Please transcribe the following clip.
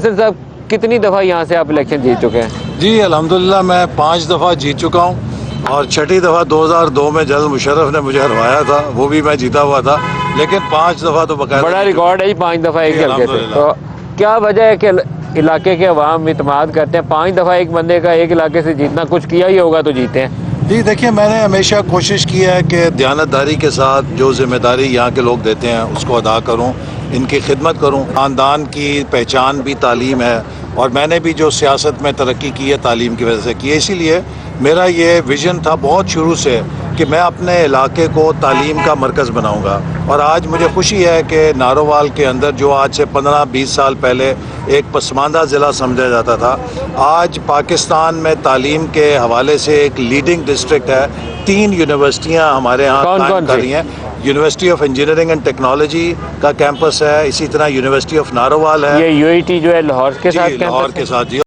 حسن صاحب کتنی دفعہ یہاں سے آپ الیکشن جیت چکے ہیں؟ جی الحمدللہ میں 5 دفعہ جیت چکا ہوں، اور 6ٹھی دفعہ 2002 میں جنرل مشرف نے مجھے ہروایا تھا، وہ بھی میں جیتا ہوا تھا، لیکن 5 دفعہ تو باقاعدہ بڑا ریکارڈ ہے جی 5 دفعہ ایک جی، حلقے سے. الحمدللہ. تو کیا وجہ ہے کہ علاقے کے عوام اعتماد کرتے ہیں؟ 5 دفعہ ایک بندے کا ایک علاقے سے جیتنا، کچھ کیا ہی ہوگا تو جیتے ہیں. جی دیکھیے، میں نے ہمیشہ کوشش کی ہے کہ دیانتداری کے ساتھ جو ذمہ داری یہاں کے لوگ دیتے ہیں اس کو ادا کروں، ان کی خدمت کروں. خاندان کی پہچان بھی تعلیم ہے، اور میں نے بھی جو سیاست میں ترقی کی ہے تعلیم کی وجہ سے کی ہے. اسی لیے میرا یہ ویژن تھا بہت شروع سے کہ میں اپنے علاقے کو تعلیم کا مرکز بناؤں گا. اور آج مجھے خوشی ہے کہ نارووال کے اندر جو آج سے 15-20 سال پہلے ایک پسماندہ ضلع سمجھا جاتا تھا، آج پاکستان میں تعلیم کے حوالے سے ایک لیڈنگ ڈسٹرکٹ ہے. 3 یونیورسٹیاں ہمارے ہاں قائم کر رہی ہیں. University of engineering and technology کا کیمپس ہے، اسی طرح یونیورسٹی آف نارووال ہے. یہ UIT جو ہے لاہور کے ساتھ جی لاہور کے ساتھ. جی